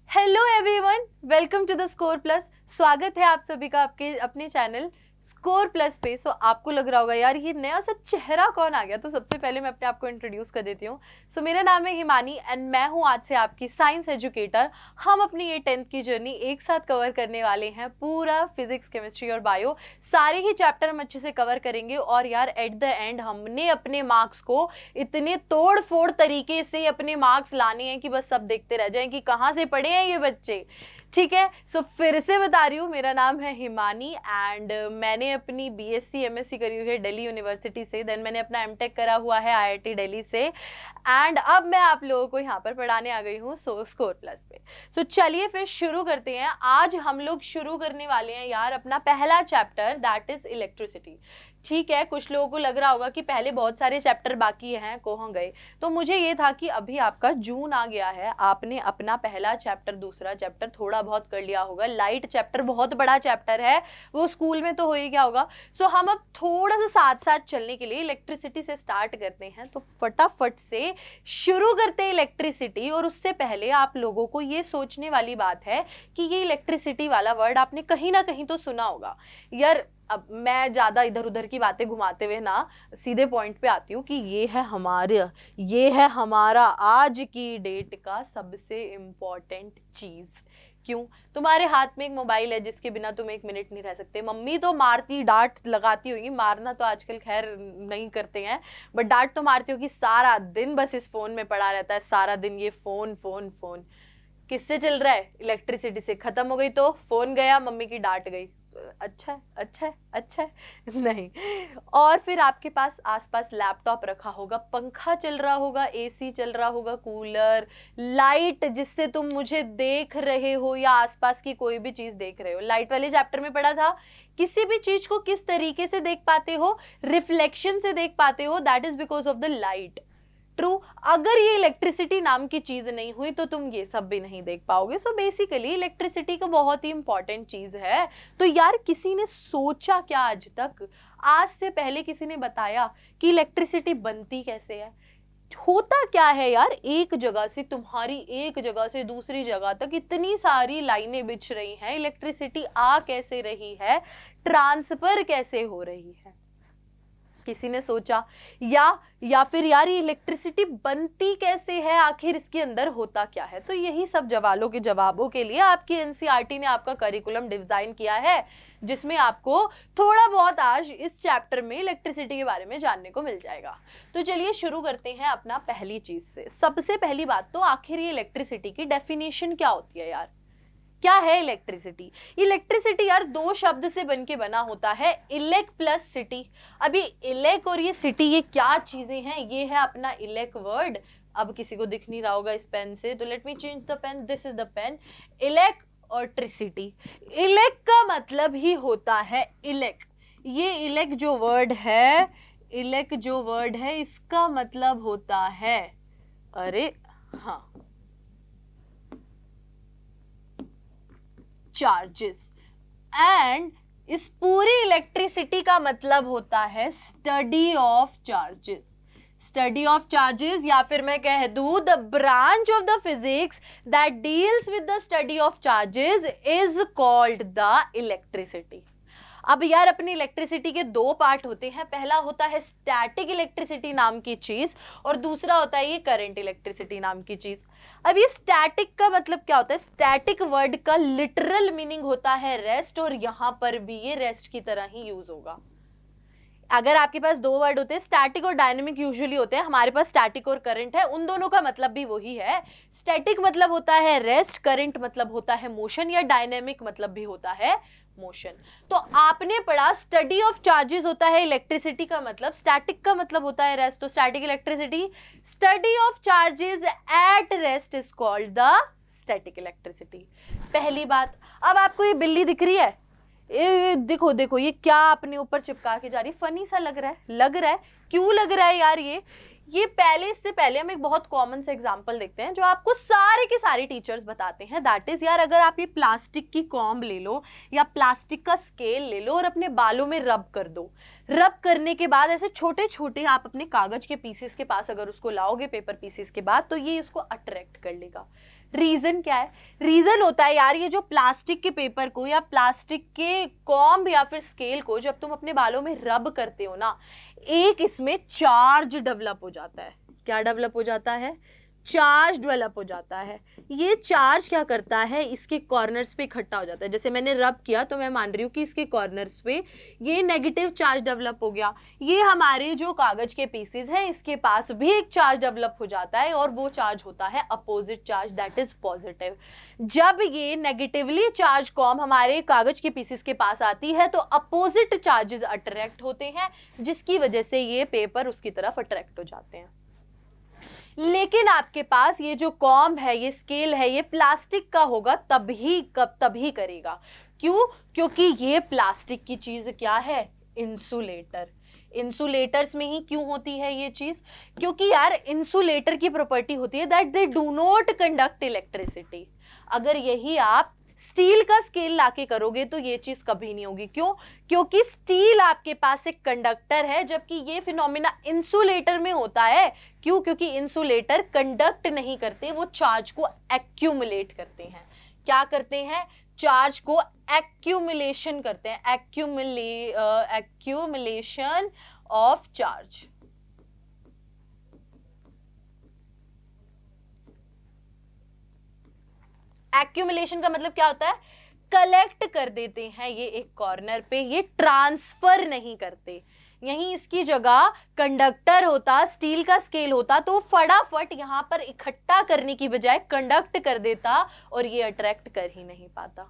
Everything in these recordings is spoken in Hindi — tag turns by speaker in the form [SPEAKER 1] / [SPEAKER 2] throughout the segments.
[SPEAKER 1] Hello everyone, welcome to the score plus. स्वागत है आप सभी का आपके अपने चैनल स्कोर प्लस पे। सो आपको लग रहा होगा यार ये नया सा चेहरा कौन आ गया, तो सबसे पहले मैं अपने आप को इंट्रोड्यूस कर देती हूँ। सो मेरा नाम है हिमानी एंड मैं हूँ आज से आपकी साइंस एजुकेटर। हम अपनी ये 10th की जर्नी एक साथ कवर करने वाले हैं, पूरा फिजिक्स, केमिस्ट्री और बायो सारे ही चैप्टर हम अच्छे से कवर करेंगे। और यार एट द एंड हमने अपने मार्क्स को इतने तोड़ फोड़ तरीके से अपने मार्क्स लाने हैं कि बस सब देखते रह जाएं कि कहाँ से पढ़े हैं ये बच्चे। ठीक है, सो फिर से बता रही हूँ, मेरा नाम है हिमानी एंड मैंने अपनी बीएससी एमएससी करी हुई है दिल्ली यूनिवर्सिटी से। देन मैंने अपना एमटेक करा हुआ है आईआईटी दिल्ली से एंड अब मैं आप लोगों को यहाँ पर पढ़ाने आ गई हूँ स्कोर प्लस पे। सो चलिए फिर शुरू करते हैं। आज हम लोग शुरू करने वाले हैं यार अपना पहला चैप्टर, दैट इज इलेक्ट्रिसिटी। ठीक है, कुछ लोगों को लग रहा होगा कि पहले बहुत सारे चैप्टर बाकी हैं, कहाँ गए। तो मुझे ये था कि अभी आपका जून आ गया है, आपने अपना पहला चैप्टर दूसरा चैप्टर थोड़ा बहुत कर लिया होगा। लाइट चैप्टर बहुत बड़ा चैप्टर है, वो स्कूल में तो हो ही गया होगा। सो हम अब थोड़ा सा साथ साथ चलने के लिए इलेक्ट्रिसिटी से स्टार्ट करते हैं। तो फटाफट से शुरू करते हैं इलेक्ट्रिसिटी। और उससे पहले आप लोगों को ये सोचने वाली बात है कि ये इलेक्ट्रिसिटी वाला वर्ड आपने कहीं ना कहीं तो सुना होगा यार। अब मैं ज्यादा इधर उधर की बातें घुमाते हुए ना सीधे पॉइंट पे आती हूँ कि ये है हमारा आज की डेट का सबसे इम्पोर्टेंट चीज। क्यों? तुम्हारे हाथ में एक मोबाइल है जिसके बिना तुम एक मिनट नहीं रह सकते। मम्मी तो मारती डांट लगाती होगी, मारना तो आजकल खैर नहीं करते हैं, बट डांट तो मारती होगी। सारा दिन बस इस फोन में पड़ा रहता है, सारा दिन ये फोन फोन फोन। किससे चल रहा है? इलेक्ट्रिसिटी से। खत्म हो गई तो फोन गया, मम्मी की डांट गई। अच्छा है, अच्छा है, अच्छा है नहीं। और फिर आपके पास आसपास लैपटॉप रखा होगा, पंखा चल रहा होगा, एसी चल रहा होगा, कूलर, लाइट जिससे तुम मुझे देख रहे हो या आसपास की कोई भी चीज देख रहे हो। लाइट वाले चैप्टर में पढ़ा था, किसी भी चीज को किस तरीके से देख पाते हो, रिफ्लेक्शन से देख पाते हो, that is because of the light. True. अगर ये इलेक्ट्रिसिटी नाम की चीज नहीं हुई तो तुम ये सब भी नहीं देख पाओगे। सो बेसिकली इलेक्ट्रिसिटी का बहुत ही इंपॉर्टेंट चीज है। तो यार किसी ने सोचा क्या आज तक, आज से पहले किसी ने बताया कि इलेक्ट्रिसिटी बनती कैसे है? होता क्या है यार, एक जगह से तुम्हारी एक जगह से दूसरी जगह तक इतनी सारी लाइनें बिछ रही हैं, इलेक्ट्रिसिटी आ कैसे रही है, ट्रांसफर कैसे हो रही है? किसी ने सोचा? या फिर यार ये इलेक्ट्रिसिटी बनती कैसे है, आखिर इसके अंदर होता क्या है? तो यही सब जवाबों के लिए आपकी एनसीईआरटी ने आपका करिकुलम डिजाइन किया है, जिसमें आपको थोड़ा बहुत आज इस चैप्टर में इलेक्ट्रिसिटी के बारे में जानने को मिल जाएगा। तो चलिए शुरू करते हैं अपना पहली चीज से। सबसे पहली बात तो आखिर ये इलेक्ट्रिसिटी की डेफिनेशन क्या होती है यार? क्या है इलेक्ट्रिसिटी? इलेक्ट्रिसिटी यार दो शब्द से बनके बना होता है, इलेक प्लस सिटी। अभी इलेक और ये सिटी ये क्या चीजें हैं? ये है अपना इलेक वर्ड। अब किसी को दिख नहीं रहा होगा इस पेन से, तो let me change the pen, this is the pen. इलेक और ट्रिसिटी। इलेक का मतलब ही होता है इलेक। ये इलेक जो वर्ड है, इलेक जो वर्ड है इसका मतलब होता है, अरे हाँ, चार्जेस। एंड इस पूरी इलेक्ट्रिसिटी का मतलब होता है study of charges. Study of charges, या फिर मैं कह दूं the branch of the physics that deals with the study of charges is called the electricity. अब यार अपनी इलेक्ट्रिसिटी के दो पार्ट होते हैं, पहला होता है स्टैटिक इलेक्ट्रिसिटी नाम की चीज और दूसरा होता है ये करंट इलेक्ट्रिसिटी नाम की चीज। अब ये स्टैटिक का मतलब क्या होता है? स्टैटिक वर्ड का लिटरल मीनिंग होता है रेस्ट, और यहां पर भी ये रेस्ट की तरह ही यूज होगा। अगर आपके पास दो वर्ड होते हैं, स्टैटिक और डायनेमिक यूजुअली होते हैं, हमारे पास स्टैटिक और करंट है, उन दोनों का मतलब भी वही है। स्टैटिक मतलब होता है रेस्ट, करंट मतलब होता है मोशन, या डायनेमिक मतलब भी होता है मोशन। तो आपने पढ़ा स्टडी ऑफ चार्जेस होता है इलेक्ट्रिसिटी का मतलब, स्टैटिक का मतलब होता है रेस्ट, तो static electricity. Study of charges at rest is called the static electricity. पहली बात। अब आपको ये बिल्ली दिख रही है, देखो देखो ये क्या अपने ऊपर चिपका के जा रही है, फनी सा लग रहा है, लग रहा है। क्यों लग रहा है यार? ये पहले, इससे पहले हम एक बहुत कॉमन सा एग्जांपल देखते हैं जो आपको सारे के सारे टीचर्स बताते हैं। दैट इज यार, अगर आप ये प्लास्टिक की कॉम्ब ले लो या प्लास्टिक का स्केल ले लो और अपने बालों में रब कर दो। रब करने के बाद ऐसे छोटे छोटे आप अपने कागज के पीसेस के पास अगर उसको लाओगे पेपर पीसेस के बाद, तो ये इसको अट्रैक्ट कर लेगा। रीजन क्या है? रीजन होता है यार, ये जो प्लास्टिक के पेपर को या प्लास्टिक के कॉम्ब या फिर स्केल को जब तुम अपने बालों में रब करते हो ना, एक इसमें चार्ज डेवलप हो जाता है। क्या डेवलप हो जाता है? चार्ज डेवलप हो जाता है। ये चार्ज क्या करता है, इसके कॉर्नर्स पे इकट्ठा हो जाता है। जैसे मैंने रब किया तो मैं मान रही हूँ कि इसके कॉर्नर्स पे ये नेगेटिव चार्ज डेवलप हो गया। ये हमारे जो कागज के पीसेस हैं इसके पास भी एक चार्ज डेवलप हो जाता है और वो चार्ज होता है opposite charge, that is positive. जब ये नेगेटिवली चार्ज कॉम हमारे कागज के पीसेस के पास आती है तो अपोजिट चार्जेस अट्रैक्ट होते हैं, जिसकी वजह से ये पेपर उसकी तरफ अट्रैक्ट हो जाते हैं। लेकिन आपके पास ये जो कॉम्ब है, ये स्केल है, ये प्लास्टिक का होगा तभी करेगा। क्यों? क्योंकि ये प्लास्टिक की चीज क्या है? इंसुलेटर। इंसुलेटर्स में ही क्यों होती है ये चीज? क्योंकि यार इंसुलेटर की प्रॉपर्टी होती है that they do not conduct electricity. अगर यही आप स्टील का स्केल लाके करोगे तो ये चीज कभी नहीं होगी। क्यों? क्योंकि स्टील आपके पास एक कंडक्टर है, जबकि ये फिनोमिना इंसुलेटर में होता है। क्यों? क्योंकि इंसुलेटर कंडक्ट नहीं करते, वो चार्ज को एक्यूमुलेट करते हैं। क्या करते हैं? चार्ज को एक्यूमुलेशन करते हैं, एक्यूमुलेशन ऑफ चार्ज। एक्यूमुलेशन का मतलब क्या होता है? कलेक्ट कर देते हैं ये एक कॉर्नर पे, ये ट्रांसफर नहीं करते। यहीं इसकी जगह कंडक्टर होता, स्टील का स्केल होता तो फटाफट यहां पर इकट्ठा करने की बजाय कंडक्ट कर देता और ये अट्रैक्ट कर ही नहीं पाता।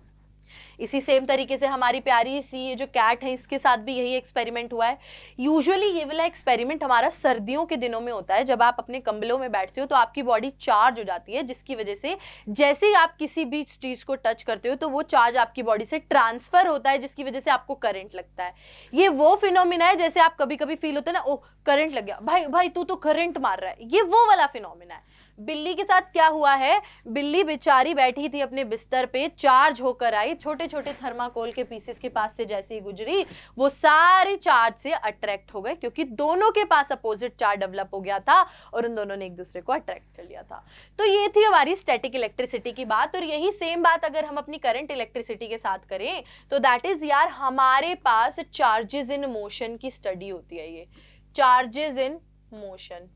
[SPEAKER 1] इसी सेम तरीके से हमारी प्यारी सी ये जो कैट है इसके साथ भी यही एक्सपेरिमेंट हुआ है। यूजुअली ये वाला एक्सपेरिमेंट हमारा सर्दियों के दिनों में होता है, जब आप अपने कंबलों में बैठते हो तो आपकी बॉडी चार्ज हो जाती है, जिसकी वजह से जैसे ही आप किसी भी चीज को टच करते हो तो वो चार्ज आपकी बॉडी से ट्रांसफर होता है, जिसकी वजह से आपको करंट लगता है। ये वो फिनोमिना है जैसे आप कभी कभी फील होता है ना, ओह करंट लग गया, भाई भाई तू तो करंट मार रहा है, ये वो वाला फिनोमिना है। बिल्ली के साथ क्या हुआ है? बिल्ली बेचारी बैठी थी अपने बिस्तर पे, चार्ज होकर आई, छोटे छोटे थर्माकोल के पीसेस के पास से जैसे ही गुजरी वो सारे चार्ज से अट्रैक्ट हो गए, क्योंकि दोनों के पास अपोजिट चार्ज डेवलप हो गया था और उन दोनों ने एक दूसरे को अट्रैक्ट कर लिया था। तो ये थी हमारी स्टैटिक इलेक्ट्रिसिटी की बात। और यही सेम बात अगर हम अपनी करंट इलेक्ट्रिसिटी के साथ करें तो दैट इज यार हमारे पास चार्जेस इन मोशन की स्टडी होती है। ये charges in motion,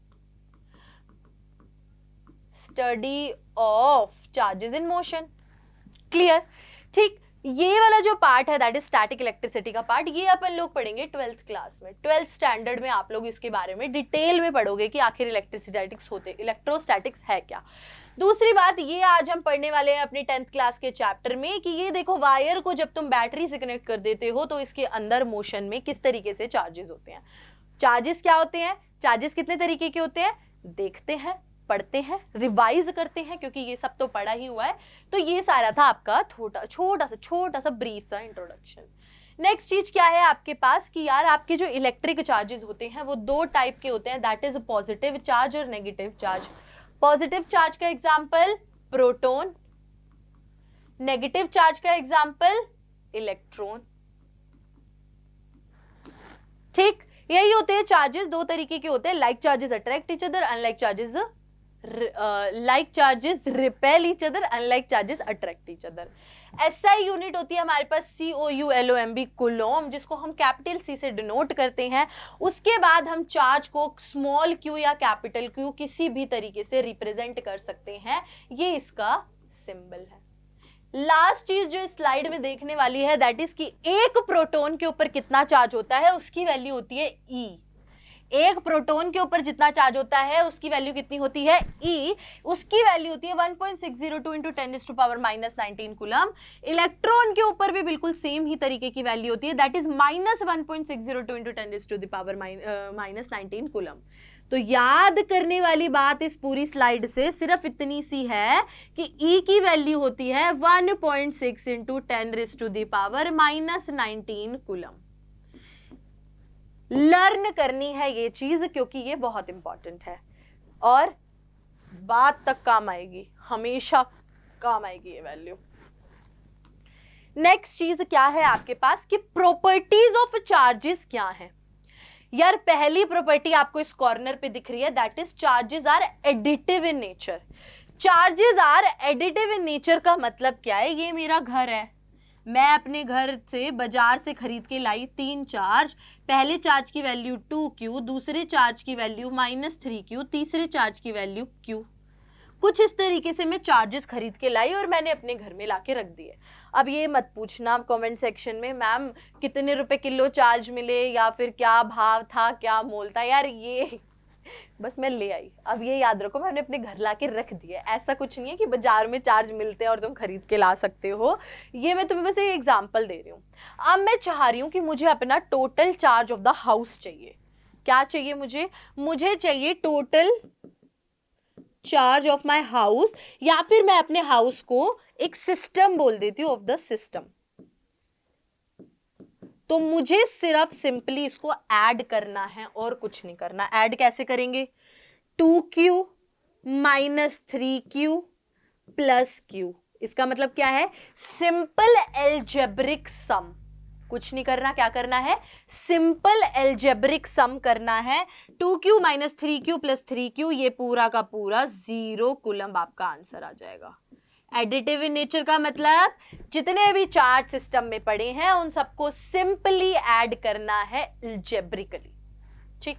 [SPEAKER 1] study of charges in motion. Clear? ठीक, ये वाला जो पार्ट है दैट इज स्टैटिक इलेक्ट्रिसिटी का पार्ट, ये अपन लोग पढ़ेंगे 12th क्लास में। 12th स्टैंडर्ड में आप लोग इसके बारे में डिटेल में पढ़ोगे कि आखिर इलेक्ट्रोस्टैटिक्स है क्या। दूसरी बात ये आज हम पढ़ने वाले हैं अपनी 10th क्लास के चैप्टर में कि ये देखो वायर को जब तुम बैटरी से कनेक्ट कर देते हो तो इसके अंदर मोशन में किस तरीके से चार्जेस होते हैं। चार्जेस क्या होते हैं? चार्जेस कितने तरीके के होते हैं? देखते हैं, पढ़ते हैं, रिवाइज करते हैं, क्योंकि ये सब तो पढ़ा ही हुआ है। तो ये सारा था आपका छोटा सा ब्रीफ सा इंट्रोडक्शन। नेक्स्ट चीज क्या है आपके पास कि यार आपके जो इलेक्ट्रिक चार्जेस होते हैं वो दो टाइप के होते हैं, दैट इज पॉजिटिव चार्ज और नेगेटिव चार्ज। पॉजिटिव चार्ज का एग्जांपल प्रोटॉन, नेगेटिव चार्ज का एग्जांपल इलेक्ट्रॉन। ठीक, यही होते हैं चार्जेस। दो तरीके के होते हैं, like charges attract each other, unlike charges like charges repel each other, unlike charges attract each other। SI unit होती है हमारे पास COULOMB, कूलोम, जिसको हम कैपिटल C से डिनोट करते हैं। उसके बाद हम चार्ज को स्मॉल q या कैपिटल Q किसी भी तरीके से रिप्रेजेंट कर सकते हैं, ये इसका सिंबल है। लास्ट चीज जो स्लाइड में देखने वाली है दैट इज कि एक प्रोटॉन के ऊपर कितना चार्ज होता है उसकी वैल्यू होती है E। एक प्रोटॉन के ऊपर जितना चार्ज होता है उसकी वैल्यू कितनी होती है? E। उसकी वैल्यू होती है 1.602 into 10⁻⁻19 कूलम। इलेक्ट्रॉन के ऊपर भी बिल्कुल सेम ही तरीके की वैल्यू होती है, दैट इज -1.602 into 10⁻⁻19 कूलम। तो याद करने वाली बात इस पूरी स्लाइड से सिर्फ इतनी सी है कि E की वैल्यू होती है 1.6 into 10⁻⁻19 कूलम। लर्न करनी है ये चीज क्योंकि ये बहुत इंपॉर्टेंट है और बात तक काम आएगी, हमेशा काम आएगी ये वैल्यू। नेक्स्ट चीज क्या है आपके पास कि प्रॉपर्टीज ऑफ चार्जेस क्या है। यार पहली प्रॉपर्टी आपको इस कॉर्नर पे दिख रही है, that is charges are additive in nature. Charges are additive in nature का मतलब क्या है? ये मेरा घर है, मैं अपने घर से बाजार से खरीद के लाई 3 चार्ज। पहले चार्ज की वैल्यू 2Q, दूसरे चार्ज की वैल्यू -3Q, तीसरे चार्ज की वैल्यू Q। कुछ इस तरीके से मैं चार्जेस खरीद के लाई और मैंने अपने घर में लाके रख दिए। अब ये मत पूछना कमेंट सेक्शन में मैम कितने रुपए किलो चार्ज मिले या फिर क्या भाव था, क्या मोल था। यार ये बस मैं ले आई, अब ये याद रखो मैंने अपने घर लाके रख दिया। ऐसा कुछ नहीं है कि बाजार में चार्ज मिलते हैं और तुम खरीद के ला सकते हो। ये मैं तुम्हें बस एक एग्जांपल दे रही हूँ। अब मैं चाह रही हूँ कि मुझे अपना total charge of the house चाहिए। क्या चाहिए मुझे? मुझे चाहिए total charge of my house, या फिर मैं अपने हाउस को एक सिस्टम बोल देती हूँ, ऑफ द सिस्टम। तो मुझे सिर्फ सिंपली इसको ऐड करना है और कुछ नहीं करना। ऐड कैसे करेंगे? 2Q minus 3Q plus Q। इसका मतलब क्या है? सिंपल एल्जेब्रिक सम। कुछ नहीं करना, क्या करना है? सिंपल एल्जेब्रिक सम करना है। 2Q minus 3Q plus 3Q, ये पूरा का पूरा 0 कूलम आपका आंसर आ जाएगा। एडिटिव इन नेचर का मतलब जितने भी चार्ज सिस्टम में पड़े हैं उन सबको सिंपली ऐड करना है एल्जेब्रिकली। ठीक,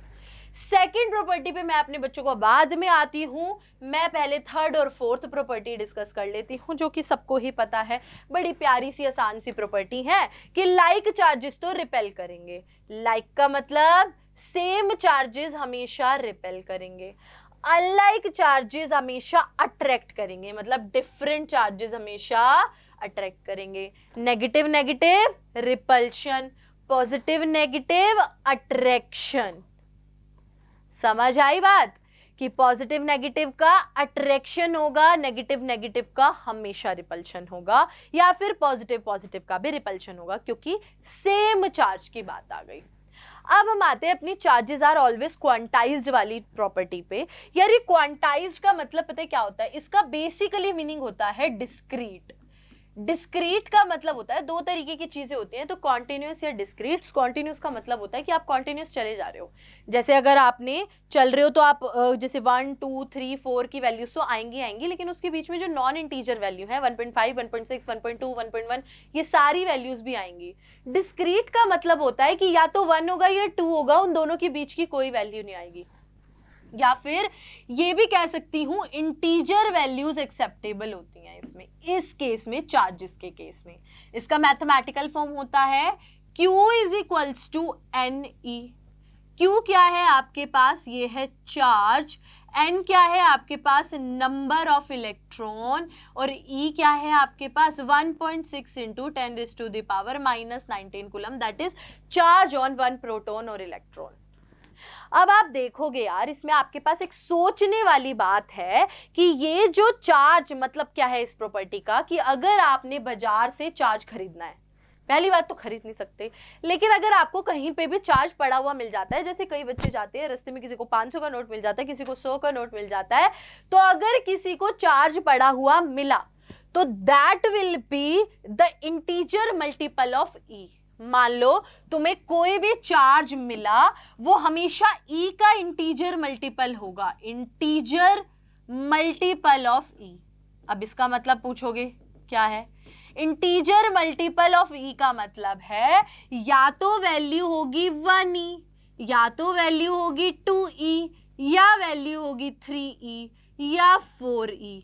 [SPEAKER 1] सेकेंड प्रॉपर्टी पे मैं अपने बच्चों को बाद में आती हूं। मैं पहले थर्ड और फोर्थ प्रॉपर्टी डिस्कस कर लेती हूं, जो कि सबको ही पता है। बड़ी प्यारी सी आसान सी प्रॉपर्टी है कि लाइक चार्जेस तो रिपेल करेंगे। लाइक का मतलब सेम चार्जेस हमेशा रिपेल करेंगे, अनलाइक चार्जेस हमेशा अट्रैक्ट करेंगे। मतलब डिफरेंट चार्जेस हमेशा अट्रैक्ट करेंगे। Negative negative repulsion, positive negative attraction. समझ आई बात? कि पॉजिटिव नेगेटिव का अट्रैक्शन होगा, नेगेटिव नेगेटिव का हमेशा रिपल्शन होगा, या फिर पॉजिटिव पॉजिटिव का भी रिपल्शन होगा, क्योंकि सेम चार्ज की बात आ गई। अब हम आते हैं अपनी चार्जेस आर ऑलवेज क्वांटाइज्ड वाली प्रॉपर्टी पे। यार ये क्वांटाइज्ड का मतलब पता है क्या होता है? इसका बेसिकली मीनिंग होता है डिस्क्रीट। डिस्क्रीट का मतलब होता है, दो तरीके की चीजें होती हैं, तो कॉन्टिन्यूस या डिस्क्रीट। कॉन्टिन्यूस का मतलब होता है कि आप कॉन्टिन्यूस चले जा रहे हो। जैसे अगर आपने चल रहे हो तो आप जैसे 1 2 3 4 की वैल्यूज तो आएंगी आएंगी, लेकिन उसके बीच में जो नॉन इंटीजर वैल्यू है 1.5 1.6 1.2 1.1 ये सारी वैल्यूज भी आएंगी। डिस्क्रीट का मतलब होता है कि या तो 1 होगा या 2 होगा, उन दोनों के बीच की कोई वैल्यू नहीं आएगी। या फिर ये भी कह सकती हूं इंटीजर वैल्यूज एक्सेप्टेबल होती हैं इसमें, इस केस में, चार्जेस के केस में। इसका मैथमेटिकल फॉर्म होता है Q is equals to NE। Q क्या है आपके पास? ये है चार्ज। N क्या है आपके पास? Number of electron. और E क्या है आपके पास? 1.6 into 10⁻⁻19 coulomb, that is charge on 1 proton और इलेक्ट्रॉन। अब आप देखोगे यार, इसमें आपके पास एक सोचने वाली बात है कि ये जो चार्ज मतलब क्या है इस प्रॉपर्टी का, कि अगर आपने बाजार से चार्ज खरीदना है, पहली बात तो खरीद नहीं सकते, लेकिन अगर आपको कहीं पे भी चार्ज पड़ा हुआ मिल जाता है, जैसे कई बच्चे जाते हैं रास्ते में, किसी को 500 का नोट मिल जाता है, किसी को 100 का नोट मिल जाता है, तो अगर किसी को चार्ज पड़ा हुआ मिला तो that will be the integer multiple of E। मान लो तुम्हें कोई भी चार्ज मिला, वो हमेशा E का इंटीजर मल्टीपल होगा, इंटीजर मल्टीपल ऑफ E। अब इसका मतलब पूछोगे क्या है? इंटीजर मल्टीपल ऑफ E का मतलब है या तो वैल्यू होगी 1E, या तो वैल्यू होगी 2E, या वैल्यू होगी 3E या 4E।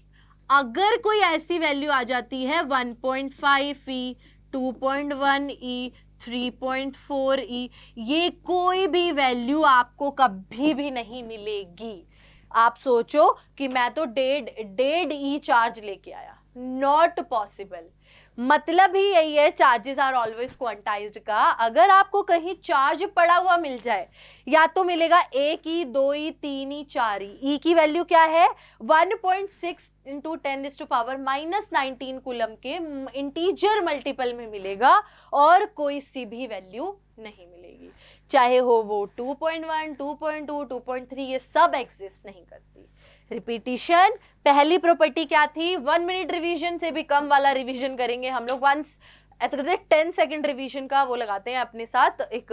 [SPEAKER 1] अगर कोई ऐसी वैल्यू आ जाती है 1.5E, 2.1E, 3.4E, ये कोई भी वैल्यू आपको कभी भी नहीं मिलेगी। आप सोचो कि मैं तो 1.5 E चार्ज लेके आया, नॉट पॉसिबल। मतलब ही यही है चार्जेस आर ऑलवेज क्वांटाइज्ड का। अगर आपको कहीं चार्ज पड़ा हुआ मिल जाए, या तो मिलेगा 1E, 2E, 3E, 4E। E की वैल्यू क्या है? 1.6 इंटू 10⁻⁻19 कूलम के इंटीजर मल्टीपल में मिलेगा, और कोई सी भी वैल्यू नहीं मिलेगी, चाहे हो वो 2.1, 2.2, 2.3, ये सब एग्जिस्ट नहीं करती। रिपीटिशन, पहली प्रॉपर्टी क्या थी? 1 मिनट रिवीजन से भी कम वाला रिवीजन करेंगे हम लोग। वंस 10 सेकंड रिवीजन का वो लगाते हैं अपने साथ एक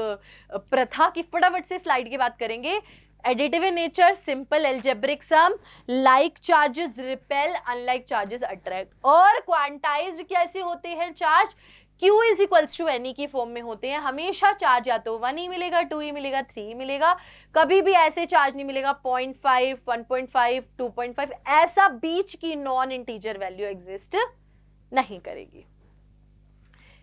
[SPEAKER 1] प्रथा की, फटाफट से स्लाइड की बात करेंगे। Additive in nature, simple algebraic sum, like charges repel, unlike charges attract. और क्वांटाइज्ड कैसे होते हैं charge? Q is equals to n e की फॉर्म में होते हैं। हमेशा चार्ज या तो 1 ही मिलेगा, 2 ही मिलेगा, 3 ही मिलेगा, कभी भी ऐसे चार्ज नहीं मिलेगा 0.5, 1.5, 2.5, ऐसा बीच की नॉन इंटीजर वैल्यू एग्जिस्ट नहीं करेगी।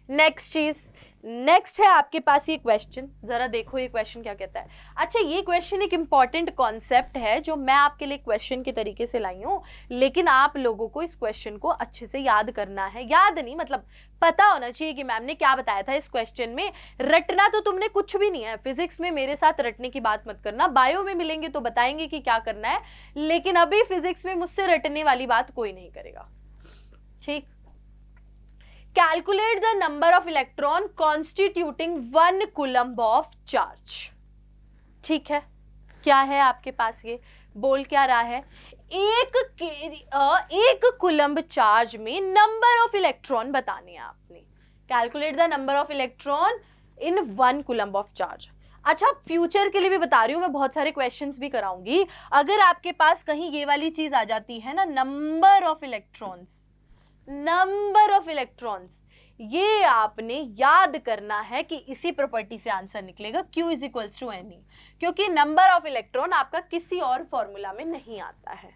[SPEAKER 1] नेक्स्ट चीज, नेक्स्ट है आपके पास ये क्वेश्चन, जरा देखो ये क्वेश्चन क्या कहता है। अच्छा, ये क्वेश्चन एक इंपॉर्टेंट कॉन्सेप्ट है जो मैं आपके लिए क्वेश्चन के तरीके से लाई हूं, लेकिन आप लोगों को इस क्वेश्चन को अच्छे से याद करना है। याद नहीं मतलब पता होना चाहिए कि मैम ने क्या बताया था इस क्वेश्चन में। रटना तो तुमने कुछ भी नहीं है, फिजिक्स में मेरे साथ रटने की बात मत करना, बायो में मिलेंगे तो बताएंगे कि क्या करना है, लेकिन अभी फिजिक्स में मुझसे रटने वाली बात कोई नहीं करेगा, ठीक। Calculate the number of electron constituting 1 coulomb of charge। ठीक है, क्या है आपके पास, ये बोल क्या रहा है, एक कुलम्ब चार्ज में नंबर ऑफ इलेक्ट्रॉन बताने हैं आपने। Calculate the number of electron in 1 coulomb of charge. अच्छा, फ्यूचर के लिए भी बता रही हूं मैं, बहुत सारे क्वेश्चंस भी कराऊंगी। अगर आपके पास कहीं ये वाली चीज आ जाती है ना, number of electrons, number of electrons, ये आपने याद करना है कि इसी प्रॉपर्टी से आंसर निकलेगा, Q is equals to n, क्योंकि नंबर ऑफ इलेक्ट्रॉन आपका किसी और फॉर्मूला में नहीं आता है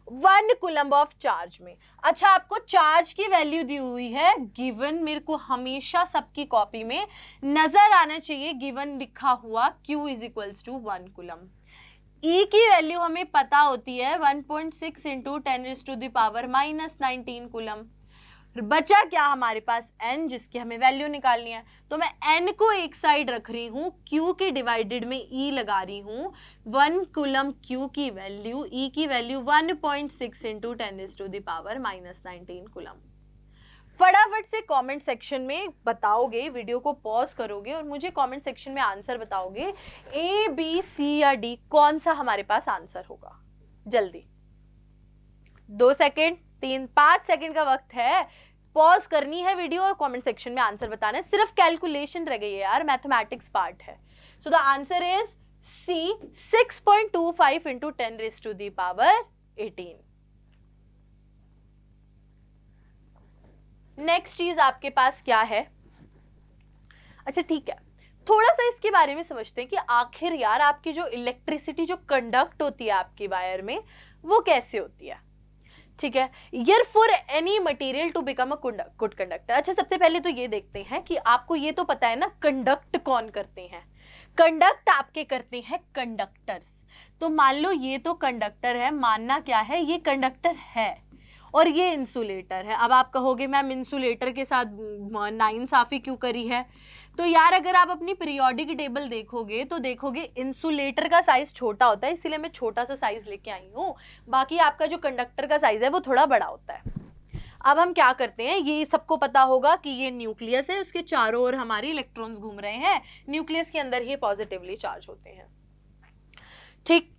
[SPEAKER 1] 1 कुलम्ब ऑफ चार्ज में। अच्छा, आपको चार्ज की वैल्यू दी हुई है गिवन, मेरे को हमेशा सबकी कॉपी में नजर आना चाहिए गिवन लिखा हुआ Q is equals to 1 coulomb. E की वैल्यू हमें पता होती है 1.6 इंटू 10⁻⁻19 कुलम्ब। बचा क्या हमारे पास, N, जिसकी हमें वैल्यू निकालनी है। तो मैं N को एक साइड रख रही हूं, Q के डिवाइडेड में E लगा रही हूं। 1 कुलम्ब Q की वैल्यू, E की वैल्यू 1.6 इंटू 10⁻⁻19 कुलम्ब। फटाफट से कमेंट सेक्शन में बताओगे, वीडियो को पॉज करोगे और मुझे कमेंट सेक्शन में आंसर बताओगे, A, B, C या D, कौन सा हमारे पास आंसर होगा। जल्दी 2 सेकेंड, 3, 5 सेकेंड का वक्त है, पॉज करनी है वीडियो और कमेंट सेक्शन में आंसर बताना है। सिर्फ कैलकुलेशन रह गई है यार, मैथमेटिक्स पार्ट है। So the answer is C, 6.25 into 10⁻18। Next चीज आपके पास क्या है। अच्छा ठीक है, थोड़ा सा इसके बारे में समझते हैं कि आखिर यार आपकी जो इलेक्ट्रिसिटी जो कंडक्ट होती है आपकी वायर में, वो कैसे होती है। ठीक है, यार for any material to become a good conductor. अच्छा, सबसे पहले तो ये देखते हैं कि आपको ये तो पता है ना कंडक्ट कौन करते हैं। कंडक्ट आपके करते हैं कंडक्टर्स। तो मान लो ये तो कंडक्टर है, मानना क्या है, ये कंडक्टर है और ये इंसुलेटर है। अब आप कहोगे मैम इंसुलेटर के साथ नाइंसाफी क्यों करी है। तो यार अगर आप अपनी पीरियोडिक टेबल देखोगे तो देखोगे इंसुलेटर का साइज छोटा होता है, इसीलिए मैं छोटा सा साइज लेके आई हूँ। बाकी आपका जो कंडक्टर का साइज है वो थोड़ा बड़ा होता है। अब हम क्या करते हैं, ये सबको पता होगा कि ये न्यूक्लियस है, उसके चारों ओर हमारे इलेक्ट्रॉन्स घूम रहे हैं, न्यूक्लियस के अंदर ही पॉजिटिवली चार्ज होते हैं। ठीक,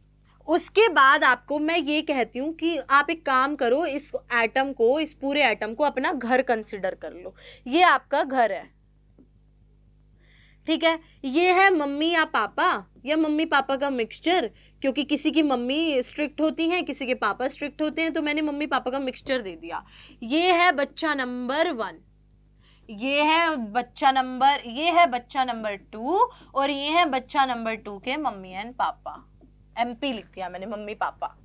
[SPEAKER 1] उसके बाद आपको मैं ये कहती हूँ कि आप एक काम करो, इस एटम को, इस पूरे एटम को अपना घर कंसिडर कर लो। ये आपका घर है, ठीक है। ये है मम्मी या पापा या मम्मी पापा का मिक्सचर, क्योंकि किसी की मम्मी स्ट्रिक्ट होती हैं, किसी के पापा स्ट्रिक्ट होते हैं, तो मैंने मम्मी पापा का मिक्सचर दे दिया। ये है बच्चा नंबर 1, ये है बच्चा नंबर 2 और ये है बच्चा नंबर 2 के मम्मी एंड पापा। MP लिख दिया मैंने, मम्मी पापा।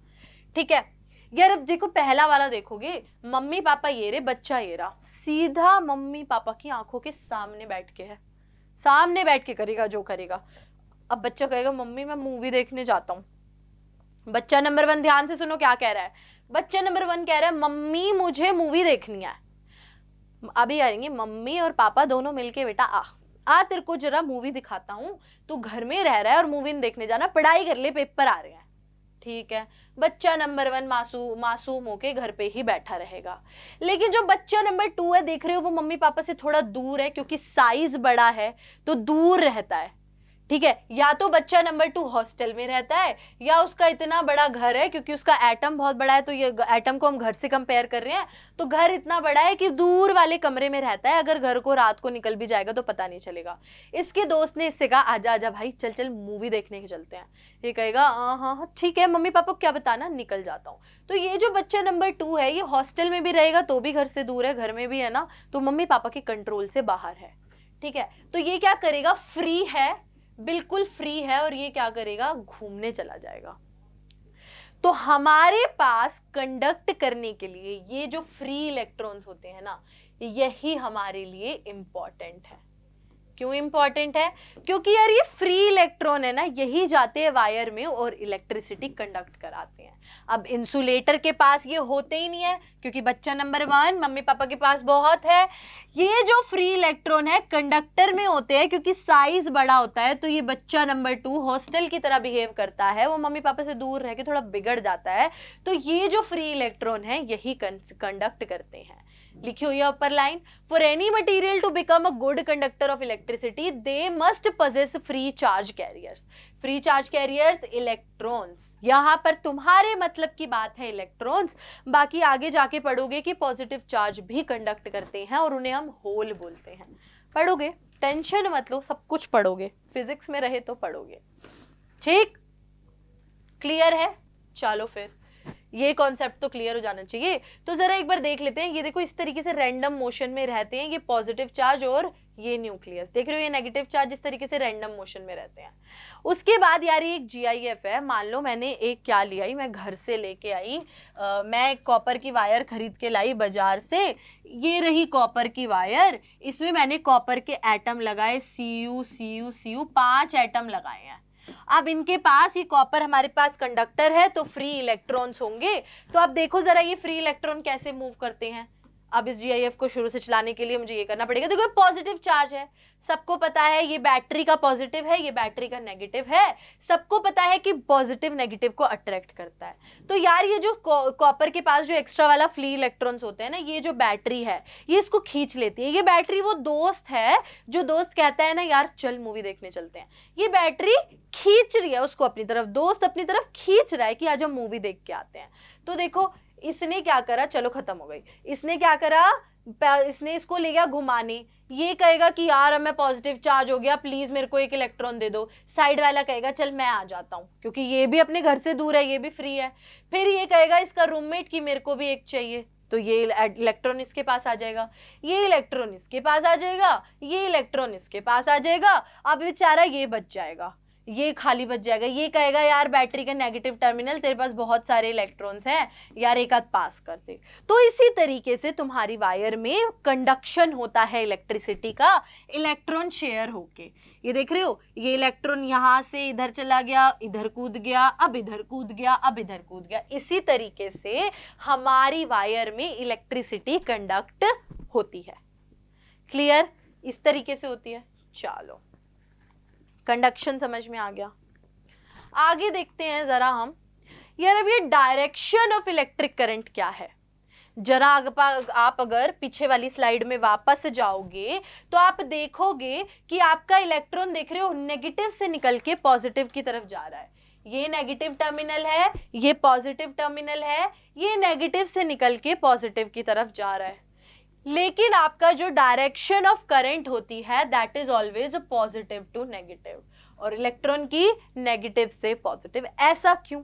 [SPEAKER 1] ठीक है यार, अब देखो पहला वाला देखोगे, मम्मी पापा ये रे, बच्चा ये रहा, सीधा मम्मी पापा की आंखों के सामने बैठ के है, सामने बैठ के करेगा जो करेगा। अब बच्चा कहेगा मम्मी मैं मूवी देखने जाता हूँ। बच्चा नंबर 1 ध्यान से सुनो क्या कह रहा है। बच्चा नंबर 1 कह रहा है मम्मी मुझे मूवी देखनी है। अभी आएंगे मम्मी और पापा दोनों मिलके, बेटा आ तेरे को जरा मूवी दिखाता हूँ, तू घर में रह रहा है और मूवी देखने जाना, पढ़ाई कर ले, पेपर आ रहे हैं। ठीक है, बच्चा नंबर 1 मासूम होके घर पे ही बैठा रहेगा। लेकिन जो बच्चा नंबर 2 है, देख रहे हो, वो मम्मी पापा से थोड़ा दूर है, क्योंकि साइज बड़ा है तो दूर रहता है। ठीक है, या तो बच्चा नंबर 2 हॉस्टल में रहता है, या उसका इतना बड़ा घर है, क्योंकि उसका एटम बहुत बड़ा है, तो ये एटम को हम घर से कंपेयर कर रहे हैं, तो घर इतना बड़ा है कि दूर वाले कमरे में रहता है, अगर घर को रात को निकल भी जाएगा तो पता नहीं चलेगा। इसके दोस्त ने इससे कहा आजा आजा भाई, चल चल मूवी देखने के चलते हैं। ये कहेगा हाँ हाँ ठीक है, मम्मी पापा को क्या बताना, निकल जाता हूँ। तो ये जो बच्चा नंबर 2 है, ये हॉस्टल में भी रहेगा तो भी घर से दूर है, घर में भी है ना, तो मम्मी पापा के कंट्रोल से बाहर है। ठीक है, तो ये क्या करेगा, फ्री है, बिल्कुल फ्री है, और ये क्या करेगा, घूमने चला जाएगा। तो हमारे पास कंडक्ट करने के लिए ये जो फ्री इलेक्ट्रॉन्स होते हैं ना, यही हमारे लिए इंपॉर्टेंट है। क्यों इंपॉर्टेंट है, क्योंकि यार ये फ्री इलेक्ट्रॉन है ना, यही जाते हैं वायर में और इलेक्ट्रिसिटी कंडक्ट कराते हैं। अब इंसुलेटर के पास ये होते ही नहीं है, क्योंकि बच्चा नंबर 1 मम्मी पापा के पास बहुत है। ये जो फ्री इलेक्ट्रॉन है कंडक्टर में होते हैं, क्योंकि साइज बड़ा होता है, तो ये बच्चा नंबर 2 हॉस्टल की तरह बिहेव करता है, वो मम्मी पापा से दूर रह के थोड़ा बिगड़ जाता है, तो ये जो फ्री इलेक्ट्रॉन है यही कंडक्ट करते हैं। लिखी हुई है ऊपर line, for any material to become a good conductor of electricity they must possess free charge carriers. Free charge carriers electrons, यहां पर तुम्हारे मतलब की बात है इलेक्ट्रॉन्स, बाकी आगे जाके पढ़ोगे कि पॉजिटिव चार्ज भी कंडक्ट करते हैं और उन्हें हम होल बोलते हैं। पढ़ोगे, टेंशन मत लो, सब कुछ पढ़ोगे, फिजिक्स में रहे तो पढ़ोगे। ठीक, क्लियर है? चलो फिर ये कॉन्सेप्ट तो क्लियर हो जाना चाहिए। तो जरा एक बार देख लेते हैं, ये देखो इस तरीके से रैंडम मोशन में रहते हैं, ये पॉजिटिव चार्ज और ये न्यूक्लियस, देख रहे हो ये नेगेटिव चार्ज इस तरीके से रैंडम मोशन में रहते हैं। उसके बाद यार ये एक GIF है, मान लो मैंने एक क्या लिया आई, मैं घर से लेके आई, मैं एक कॉपर की वायर खरीद के लाई बाजार से, ये रही कॉपर की वायर, इसमें मैंने कॉपर के एटम लगाए, Cu 5 एटम लगाए हैं। अब इनके पास, ये कॉपर हमारे पास कंडक्टर है तो फ्री इलेक्ट्रॉन्स होंगे, तो अब देखो जरा ये फ्री इलेक्ट्रॉन कैसे मूव करते हैं। अब इस GIF को शुरू से चलाने के लिए मुझे ये करना पड़ेगा, देखो पॉजिटिव चार्ज है, सबको पता है ये बैटरी का पॉजिटिव है, ये बैटरी का नेगेटिव है, सबको पता है कि पॉजिटिव नेगेटिव को अट्रैक्ट करता है। तो यार ये जो कॉपर के पास जो एक्स्ट्रा वाला फ्री इलेक्ट्रॉन्स होते हैं ना, ये जो बैटरी है ये इसको खींच लेती है। ये बैटरी वो दोस्त है जो दोस्त कहता है ना यार चल मूवी देखने चलते हैं, ये बैटरी खींच रही है उसको अपनी तरफ, दोस्त अपनी तरफ खींच रहा है कि आज हम मूवी देख के आते हैं। तो देखो इसने क्या करा, चलो खत्म हो गई, इसने क्या करा, इसने इसको ले गया घुमाने, ये कहेगा कि यार अब मैं पॉजिटिव चार्ज हो गया, प्लीज मेरे को एक इलेक्ट्रॉन दे दो, साइड वाला कहेगा चल मैं आ जाता हूँ, क्योंकि ये भी अपने घर से दूर है, ये भी फ्री है। फिर ये कहेगा इसका रूममेट कि मेरे को भी एक चाहिए, तो ये इलेक्ट्रॉन इसके पास आ जाएगा, ये इलेक्ट्रॉन इसके पास आ जाएगा, ये इलेक्ट्रॉन इसके पास आ जाएगा, अब बेचारा ये बच जाएगा, ये खाली बच जाएगा। ये कहेगा यार बैटरी का नेगेटिव टर्मिनल, तेरे पास बहुत सारे इलेक्ट्रॉन्स हैं, यार एक आध पास कर दे। तो इसी तरीके से तुम्हारी वायर में कंडक्शन होता है इलेक्ट्रिसिटी का, इलेक्ट्रॉन शेयर होके। ये देख रहे हो, ये इलेक्ट्रॉन यहां से इधर चला गया, इधर कूद गया, अब इधर कूद गया, अब इधर कूद गया। इसी तरीके से हमारी वायर में इलेक्ट्रिसिटी कंडक्ट होती है। क्लियर? इस तरीके से होती है। चलो कंडक्शन समझ में आ गया। आगे देखते हैं जरा हम, यार अब ये डायरेक्शन ऑफ इलेक्ट्रिक करंट क्या है। जरा आप अगर पीछे वाली स्लाइड में वापस जाओगे तो आप देखोगे कि आपका इलेक्ट्रॉन देख रहे हो नेगेटिव से निकल के पॉजिटिव की तरफ जा रहा है। ये नेगेटिव टर्मिनल है, ये पॉजिटिव टर्मिनल है, ये नेगेटिव से निकल के पॉजिटिव की तरफ जा रहा है। लेकिन आपका जो डायरेक्शन ऑफ करंट होती है that is always positive to negative, और इलेक्ट्रॉन की नेगेटिव से पॉजिटिव। ऐसा क्यों?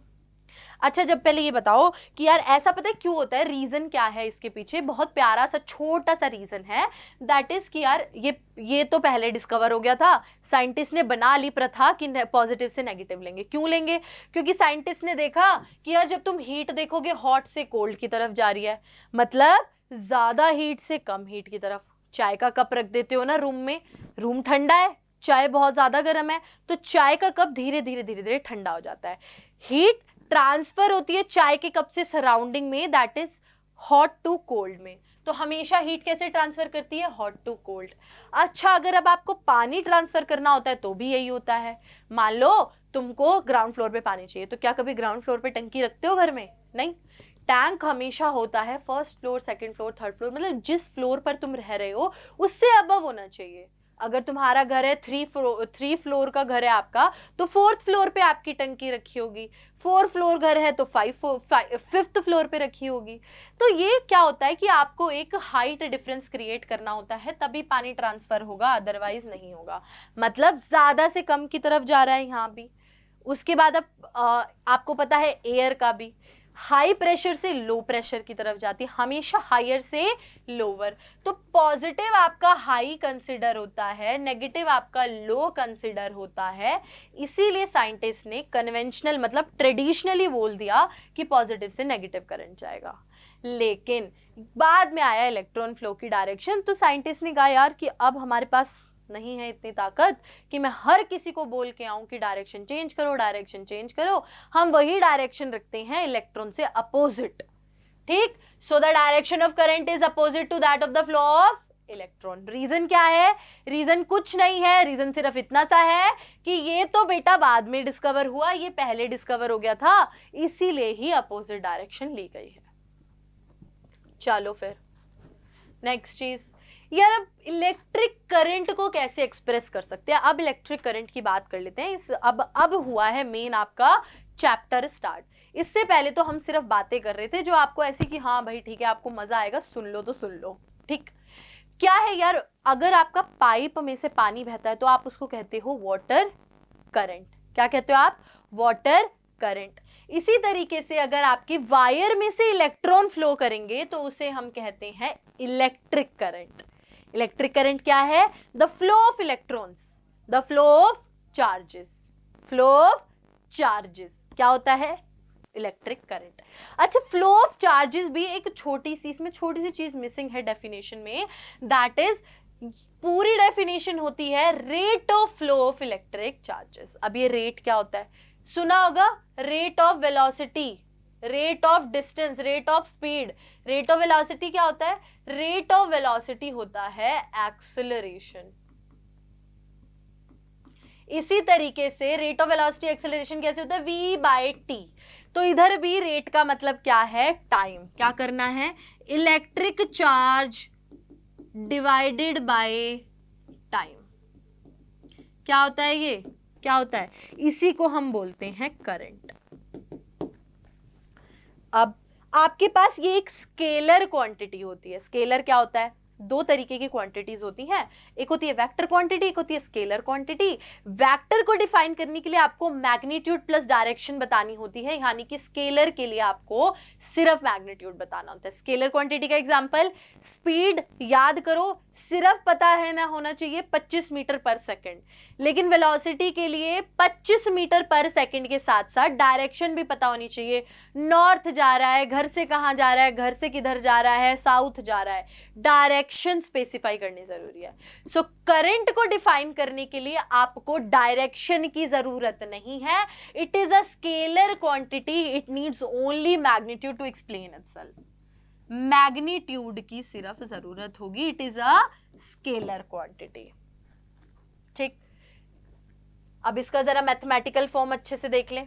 [SPEAKER 1] अच्छा जब पहले ये बताओ कि यार ऐसा पता है क्यों होता है, रीजन क्या है इसके पीछे। बहुत प्यारा सा छोटा सा रीजन है, दैट इज कि यार ये तो पहले डिस्कवर हो गया था, साइंटिस्ट ने बना ली प्रथा कि पॉजिटिव से नेगेटिव लेंगे। क्यों लेंगे? क्योंकि साइंटिस्ट ने देखा कि यार जब तुम हीट देखोगे हॉट से कोल्ड की तरफ जा रही है, मतलब ज्यादा हीट से कम हीट की तरफ। चाय का कप रख देते हो ना रूम में, रूम ठंडा है, चाय बहुत ज्यादा गर्म है, तो चाय का कप धीरे धीरे धीरे धीरे ठंडा हो जाता है। हीट ट्रांसफर होती है चाय के कप से सराउंडिंग में, that is hot to cold में। तो हमेशा हीट कैसे ट्रांसफर करती है? Hot to cold. अच्छा अगर अब आपको पानी ट्रांसफर करना होता है तो भी यही होता है। मान लो तुमको ग्राउंड फ्लोर पे पानी चाहिए, तो क्या कभी ग्राउंड फ्लोर पे टंकी रखते हो घर में? नहीं, टैंक हमेशा होता है first floor, second floor, third floor, मतलब जिस फ्लोर पर तुम रह रहे हो उससे अबव होना चाहिए। अगर तुम्हारा घर है 3 फ्लोर का घर है आपका, तो 4th फ्लोर पे आपकी टंकी रखी होगी। 4 फ्लोर घर है तो 5th फ्लोर पे रखी होगी। तो ये क्या होता है कि आपको एक हाइट डिफरेंस क्रिएट करना होता है, तभी पानी ट्रांसफर होगा, अदरवाइज नहीं होगा। मतलब ज्यादा से कम की तरफ जा रहा है यहाँ भी। उसके बाद अब आपको पता है एयर का भी, हाई प्रेशर से लो प्रेशर की तरफ जाती है, हमेशा हायर से लोअर। तो पॉजिटिव आपका हाई कंसिडर होता है, नेगेटिव आपका लो कंसिडर होता है। इसीलिए साइंटिस्ट ने कन्वेंशनल मतलब ट्रेडिशनली बोल दिया कि पॉजिटिव से नेगेटिव करंट जाएगा। लेकिन बाद में आया इलेक्ट्रॉन फ्लो की डायरेक्शन, तो साइंटिस्ट ने कहा यार कि अब हमारे पास नहीं है इतनी ताकत कि मैं हर किसी को बोल के आऊं कि डायरेक्शन चेंज करो, डायरेक्शन चेंज करो। हम वही डायरेक्शन रखते हैं इलेक्ट्रॉन से अपोजिट। ठीक, so the direction of current is opposite to that of the flow of electron. Reason क्या है? रीजन कुछ नहीं है, रीजन सिर्फ इतना सा है कि ये तो बेटा बाद में डिस्कवर हुआ, ये पहले डिस्कवर हो गया था, इसीलिए ही अपोजिट डायरेक्शन ली गई है। चलो फिर नेक्स्ट चीज यार, अब इलेक्ट्रिक करंट को कैसे एक्सप्रेस कर सकते हैं। अब इलेक्ट्रिक करंट की बात कर लेते हैं। अब हुआ है मेन आपका चैप्टर स्टार्ट। इससे पहले तो हम सिर्फ बातें कर रहे थे, जो आपको ऐसी कि हाँ भाई ठीक है आपको मजा आएगा, सुन लो तो सुन लो। ठीक, क्या है यार, अगर आपका पाइप में से पानी बहता है तो आप उसको कहते हो वाटर करंट। क्या कहते हो आप? Water current. इसी तरीके से अगर आपकी वायर में से इलेक्ट्रॉन फ्लो करेंगे तो उसे हम कहते हैं इलेक्ट्रिक करंट। इलेक्ट्रिक करंट क्या है? The flow of electrons, the flow of charges, flow of charges क्या होता है? Electric current. अच्छा, फ्लो ऑफ चार्जेस भी एक छोटी सी, इसमें छोटी सी चीज मिसिंग है डेफिनेशन में, दैट इज पूरी डेफिनेशन होती है rate of flow of electric charges. अब ये रेट क्या होता है? सुना होगा, rate of velocity, rate of distance, rate of speed. Rate of velocity क्या होता है? रेट ऑफ वेलोसिटी होता है एक्सेलरेशन। इसी तरीके से रेट ऑफ वेलोसिटी एक्सेलरेशन कैसे होता है? v by t. तो इधर भी रेट का मतलब क्या है? टाइम। क्या करना है? Electric charge divided by time. क्या होता है ये? क्या होता है? इसी को हम बोलते हैं करंट। अब आपके पास ये एक स्केलर क्वांटिटी होती है। स्केलर क्या होता है? दो तरीके की क्वांटिटीज होती हैं, एक होती है वेक्टर क्वांटिटी, एक होती है स्केलर क्वांटिटी। वेक्टर को डिफाइन करने के लिए आपको मैग्नीट्यूड प्लस डायरेक्शन बतानी होती है, यानी कि स्केलर के लिए आपको सिर्फ मैग्नीट्यूड बताना होता है। स्केलर क्वांटिटी का एग्जांपल, स्पीड याद करो, सिर्फ पता है ना होना चाहिए 25 मीटर पर सेकंड, लेकिन वेलोसिटी के लिए 25 मीटर पर सेकंड के साथ साथ डायरेक्शन भी पता होनी चाहिए। नॉर्थ जा रहा है, घर से कहां जा रहा है, घर से किधर जा रहा है, साउथ जा रहा है, डायरेक्शन स्पेसिफाई करनी जरूरी है। सो करंट को डिफाइन करने के लिए आपको डायरेक्शन की जरूरत नहीं है। It is a scalar quantity, it needs only magnitude to explain itself. Magnitude की सिर्फ जरूरत होगी, it is a scalar quantity. ठीक, अब इसका जरा मैथमेटिकल फॉर्म अच्छे से देख लें।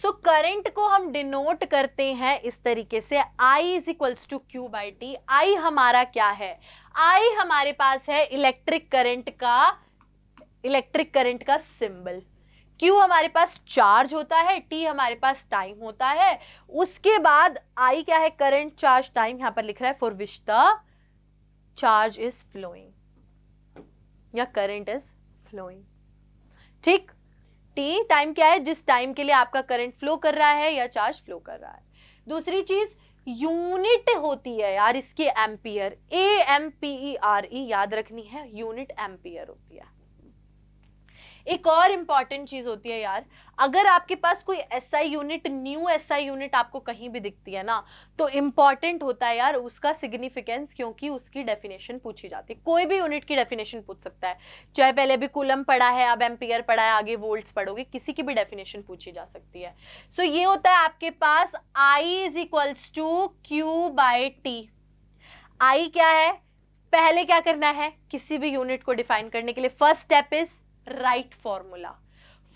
[SPEAKER 1] सो करंट को हम डिनोट करते हैं इस तरीके से, I is equals to Q by T. I हमारा क्या है? आई हमारे पास है इलेक्ट्रिक करंट का सिंबल। Q हमारे पास चार्ज होता है, T हमारे पास टाइम होता है। उसके बाद I क्या है? Current, charge, time. यहां पर लिख रहा है for which the charge is flowing या करंट इज फ्लोइंग। ठीक, T टाइम क्या है? जिस टाइम के लिए आपका करंट फ्लो कर रहा है या चार्ज फ्लो कर रहा है। दूसरी चीज यूनिट होती है यार इसकी एम्पियर, AMPERE याद रखनी है, यूनिट एम्पियर होती है। एक और इंपॉर्टेंट चीज होती है यार, अगर आपके पास कोई SI unit, new SI unit आपको कहीं भी दिखती है ना, तो इंपॉर्टेंट होता है यार उसका सिग्निफिकेंस, क्योंकि उसकी डेफिनेशन पूछी जाती है। कोई भी यूनिट की डेफिनेशन पूछ सकता है, चाहे पहले भी कूलम पढ़ा है, अब एम्पियर पढ़ा है, आगे वोल्ट्स पढ़ोगे, किसी की भी डेफिनेशन पूछी जा सकती है। सो ये होता है आपके पास I is equals to Q by T. I क्या है? पहले क्या करना है किसी भी यूनिट को डिफाइन करने के लिए? First step is right formula.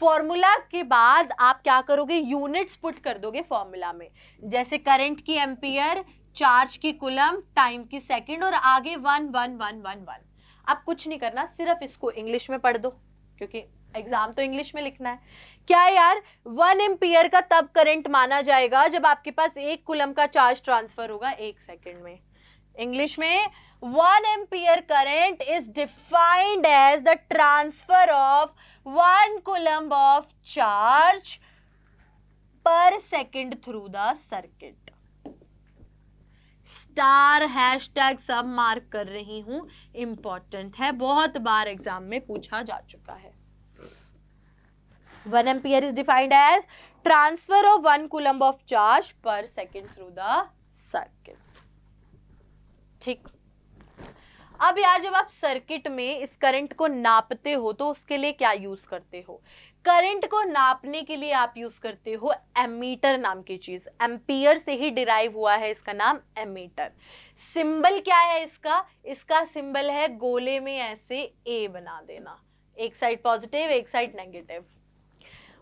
[SPEAKER 1] Formula के बाद आप क्या करोगे? यूनिट्स पुट कर दोगे फॉर्मूला में, जैसे करंट की एम्पियर, चार्ज की कूलम, टाइम की सेकंड, और आगे 1 1 1 1 1। आप कुछ नहीं करना, सिर्फ इसको इंग्लिश में पढ़ दो क्योंकि एग्जाम तो इंग्लिश में लिखना है। क्या यार, 1 एम्पियर का तब करंट माना जाएगा जब आपके पास 1 कूलम का चार्ज ट्रांसफर होगा 1 सेकेंड में। इंग्लिश में 1 ampere current is defined as the transfer of 1 coulomb of charge per second through the circuit. Star hashtag सब मार्क कर रही हूं, इंपॉर्टेंट है, बहुत बार एग्जाम में पूछा जा चुका है। 1 ampere is defined as transfer of 1 coulomb of charge per second through the circuit। ठीक, अब यार जब आप सर्किट में इस करंट को नापते हो तो उसके लिए क्या यूज करते हो? करंट को नापने के लिए आप यूज करते हो एमीटर नाम की चीज। एम्पियर से ही डिराइव हुआ है इसका नाम एमीटर। सिंबल क्या है इसका? इसका सिंबल है गोले में ऐसे ए बना देना, एक साइड पॉजिटिव एक साइड नेगेटिव।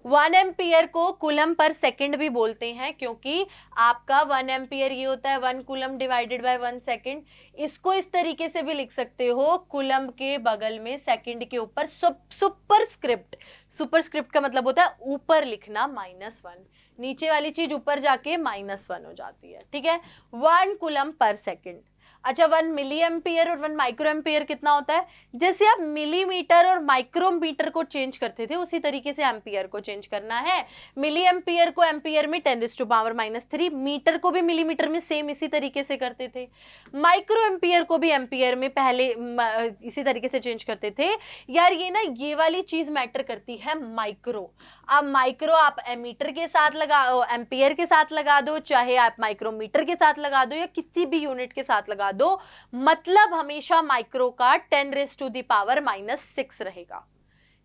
[SPEAKER 1] 1 एम्पियर को कूलम पर सेकंड भी बोलते हैं क्योंकि आपका 1 एम्पियर ये होता है 1 कूलम डिवाइडेड बाय 1 सेकंड। इसको इस तरीके से भी लिख सकते हो, कूलम के बगल में सेकंड के ऊपर सुपरस्क्रिप्ट। सुपरस्क्रिप्ट का मतलब होता है ऊपर लिखना -1, नीचे वाली चीज ऊपर जाके -1 हो जाती है। ठीक है, 1 कूलम पर सेकंड। अच्छा, 1 मिली एम्पियर और 1 माइक्रो एम्पियर कितना होता है? जैसे आप मिलीमीटर और माइक्रोमीटर को चेंज करते थे उसी तरीके से एम्पियर को चेंज करना है। मिली एम्पियर को एम्पियर में 10⁻³ मीटर को भी मिलीमीटर में सेम इसी तरीके से करते थे। माइक्रो एम्पियर को भी एम्पियर में पहले इसी तरीके से चेंज करते थे। यार ये ना, ये वाली चीज मैटर करती है माइक्रो। अब माइक्रो आप एमीटर के साथ लगा, एम्पियर के साथ लगा दो, चाहे आप माइक्रोमीटर के साथ लगा दो या किसी भी यूनिट के साथ लगा दो, मतलब हमेशा माइक्रो का 10⁻⁻⁶ रहेगा।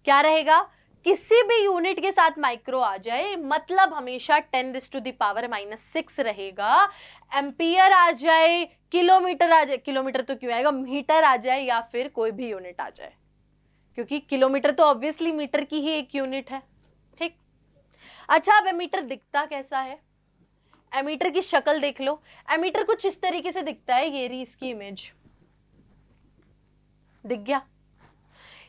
[SPEAKER 1] क्या रहेगा? किसी भी यूनिट के साथ माइक्रो आ जाए मतलब हमेशा 10⁻⁻⁶ रहेगा। एम्पियर आ जाए, किलोमीटर आ जाए, किलोमीटर तो क्यों आएगा, मीटर आ जाए या फिर कोई भी यूनिट आ जाए, क्योंकि किलोमीटर तो ऑब्वियसली मीटर की ही एक यूनिट है। ठीक, अच्छा अब एमीटर दिखता कैसा है? एमीटर की शक्ल देख लो। एमीटर कुछ इस तरीके से दिखता है, ये रही इसकी इमेज, दिख गया?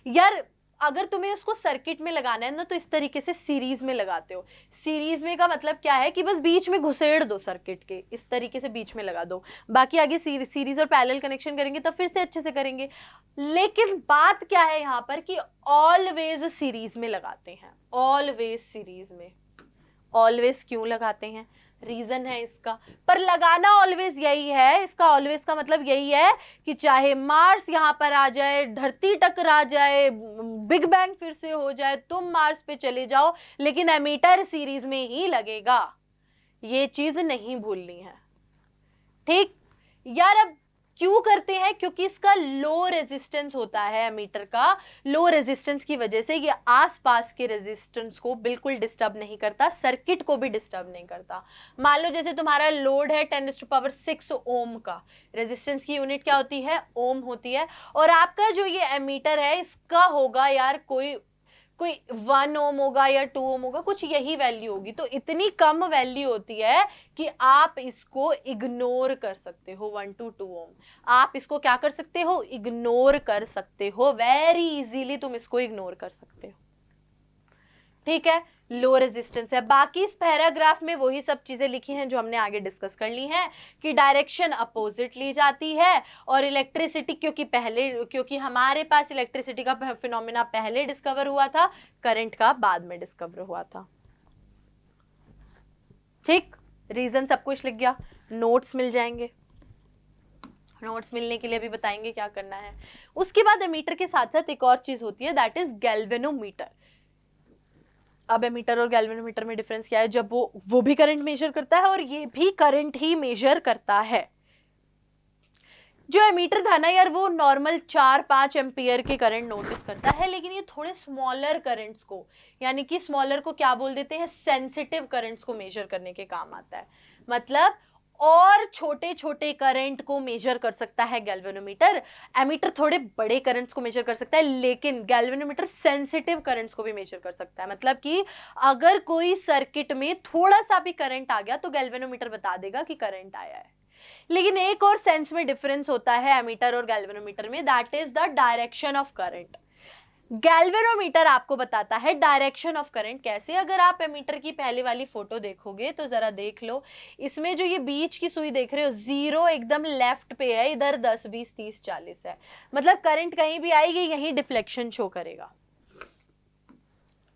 [SPEAKER 1] यार अगर तुम्हें उसको सर्किट में लगाना है ना तो इस तरीके से सीरीज में लगाते हो। सीरीज में का मतलब क्या है कि बस बीच में घुसेड़ दो सर्किट के, इस तरीके से बीच में लगा दो। बाकी आगे सीरीज और पैरेलल कनेक्शन करेंगे तब फिर से अच्छे से करेंगे। लेकिन बात क्या है यहाँ पर कि ऑलवेज सीरीज में लगाते हैं, ऑलवेज सीरीज में। ऑलवेज क्यों लगाते हैं? रीजन है इसका, पर लगाना ऑलवेज यही है। इसका ऑलवेज का मतलब यही है कि चाहे मार्स यहां पर आ जाए, धरती टकरा जाए, बिग बैंग फिर से हो जाए, तुम मार्स पे चले जाओ, लेकिन एमीटर सीरीज में ही लगेगा। ये चीज नहीं भूलनी है। ठीक यार, अब क्यों करते हैं? क्योंकि इसका लो रेजिस्टेंस होता है एमीटर का। लो रेजिस्टेंस की वजह से ये आसपास के रेजिस्टेंस को बिल्कुल डिस्टर्ब नहीं करता, सर्किट को भी डिस्टर्ब नहीं करता। मान लो जैसे तुम्हारा लोड है 10⁻⁶ ओम का, रेजिस्टेंस की यूनिट क्या होती है? ओम होती है। और आपका जो ये एमीटर है इसका होगा यार कोई 1 ओम होगा या 2 ओम होगा, कुछ यही वैल्यू होगी। तो इतनी कम वैल्यू होती है कि आप इसको इग्नोर कर सकते हो। 1 to 2 ओम आप इसको क्या कर सकते हो? इग्नोर कर सकते हो। वेरी इजीली तुम इसको इग्नोर कर सकते हो। ठीक है, लो रेजिस्टेंस है। बाकी इस पैराग्राफ में वही सब चीजें लिखी हैं जो हमने आगे डिस्कस कर ली हैं कि डायरेक्शन अपोजिट ली जाती है और इलेक्ट्रिसिटी, क्योंकि हमारे पास इलेक्ट्रिसिटी का फिनोमेना पहले डिस्कवर हुआ था, करंट का बाद में डिस्कवर हुआ था। ठीक, रीजन सब कुछ लिख गया, नोट्स मिल जाएंगे। नोट्स मिलने के लिए भी बताएंगे क्या करना है। उसके बाद एमीटर के साथ साथ एक और चीज होती है, दैट इज गैल्वेनोमीटर। अब एमीटर और गैल्वेनोमीटर में डिफरेंस क्या है? जब वो भी करंट मेजर करता है और ये भी करंट ही मेजर करता है। जो एमीटर था ना यार, वो नॉर्मल 4-5 एम्पियर के करंट नोटिस करता है, लेकिन ये थोड़े स्मॉलर करंट्स को, यानी कि स्मॉलर को क्या बोल देते हैं? सेंसिटिव करंट्स को मेजर करने के काम आता है। मतलब और छोटे छोटे करंट को मेजर कर सकता है गैल्वेनोमीटर। एमीटर थोड़े बड़े करंट्स को मेजर कर सकता है, लेकिन गैल्वेनोमीटर सेंसिटिव करंट्स को भी मेजर कर सकता है। मतलब कि अगर कोई सर्किट में थोड़ा सा भी करंट आ गया तो गैल्वेनोमीटर बता देगा कि करंट आया है। लेकिन एक और सेंस में डिफरेंस होता है एमीटर और गैल्वेनोमीटर में, that is the direction of current. Galvanometer आपको बताता है डायरेक्शन ऑफ करंट। कैसे? अगर आप एमीटर की पहले वाली फोटो देखोगे तो जरा देख लो, इसमें जो ये बीच की सुई देख रहे हो, 0 एकदम लेफ्ट पे है, इधर 10 20 30 40 है, मतलब करंट कहीं भी आएगी यहीं डिफ्लेक्शन शो करेगा।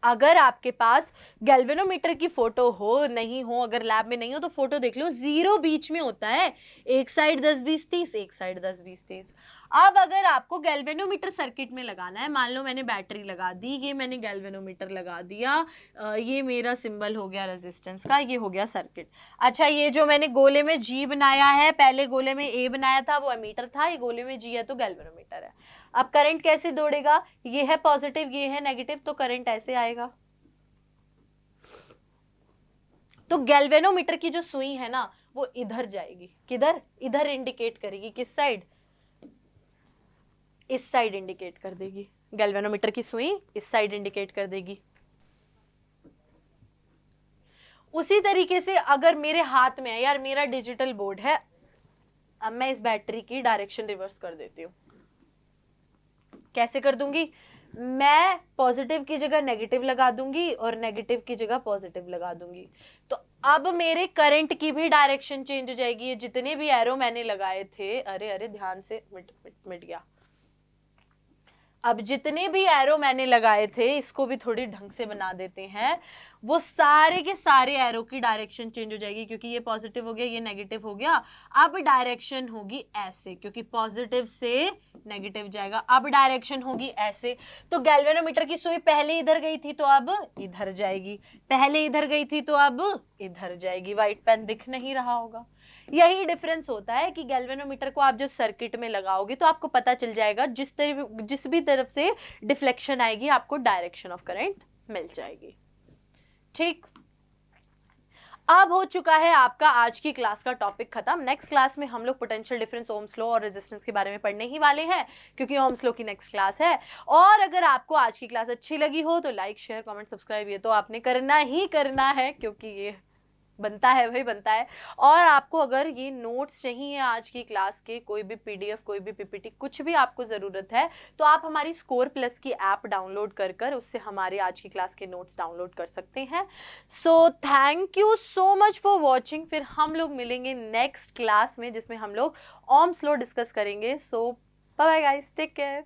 [SPEAKER 1] अगर आपके पास गैल्वेनोमीटर की फोटो हो, नहीं हो, अगर लैब में नहीं हो तो फोटो देख लो, 0 बीच में होता है, एक साइड 10 20 30, एक साइड 10 20 30। अब अगर आपको गैल्वेनोमीटर सर्किट में लगाना है, मान लो मैंने बैटरी लगा दी, ये मैंने गैल्वेनोमीटर लगा दिया, ये मेरा सिंबल हो गया रेजिस्टेंस का, ये हो गया सर्किट। अच्छा, ये जो मैंने गोले में जी बनाया है, पहले गोले में ए बनाया था वो एमीटर था, ये गोले में जी है तो गैल्वेनोमीटर है। अब करंट कैसे दौड़ेगा? ये है पॉजिटिव, ये है नेगेटिव, तो करंट ऐसे आएगा। तो गैल्वेनोमीटर की जो सुई है ना वो इधर जाएगी, किधर? इधर इंडिकेट करेगी, किस साइड? इस साइड इंडिकेट कर देगी। गैल्वेनोमीटर की सुई इस साइड इंडिकेट कर देगी। उसी तरीके से अगर मेरे हाथ में है, यार मेरा डिजिटल बोर्ड है, अब मैं इस बैटरी की डायरेक्शन रिवर्स कर देती हूँ। कैसे कर दूंगी? मैं पॉजिटिव की जगह नेगेटिव लगा दूंगी और नेगेटिव की जगह पॉजिटिव लगा दूंगी, तो अब मेरे करंट की भी डायरेक्शन चेंज हो जाएगी। जितने भी एरो मैंने लगाए थे, अरे अरे ध्यान से, मिट गया। अब जितने भी एरो मैंने लगाए थे, इसको भी थोड़ी ढंग से बना देते हैं, वो सारे के सारे एरो की डायरेक्शन चेंज हो जाएगी, क्योंकि ये पॉजिटिव हो गया, ये नेगेटिव हो गया। अब डायरेक्शन होगी ऐसे, क्योंकि पॉजिटिव से नेगेटिव जाएगा, अब डायरेक्शन होगी ऐसे। तो गैल्वेनोमीटर की सुई पहले इधर गई थी तो अब इधर जाएगी, पहले इधर गई थी तो अब इधर जाएगी। व्हाइट पेन दिख नहीं रहा होगा। यही डिफरेंस होता है कि गैल्वेनोमीटर को आप जब सर्किट में लगाओगे तो आपको पता चल जाएगा, जिस भी तरफ से डिफ्लेक्शन आएगी आपको डायरेक्शन ऑफ करंट मिल जाएगी। ठीक, अब हो चुका है आपका आज की क्लास का टॉपिक खत्म। नेक्स्ट क्लास में हम लोग पोटेंशियल डिफरेंस, ओम्स लॉ और रेजिस्टेंस के बारे में पढ़ने ही वाले हैं, क्योंकि ओम्स लॉ की नेक्स्ट क्लास है। और अगर आपको आज की क्लास अच्छी लगी हो तो लाइक शेयर कमेंट सब्सक्राइब ये तो आपने करना ही करना है, क्योंकि ये बनता है, भाई बनता है। और आपको अगर ये नोट्स चाहिए आज की क्लास के, कोई भी पीडीएफ, कोई भी पीपीटी, कुछ भी आपको ज़रूरत है, तो आप हमारी स्कोर प्लस की ऐप डाउनलोड कर उससे हमारे आज की क्लास के नोट्स डाउनलोड कर सकते हैं। So thank you so much for watching. फिर हम लोग मिलेंगे नेक्स्ट क्लास में, जिसमें हम लोग ओम्स लॉ डिस्कस करेंगे। So bye bye guys, take care.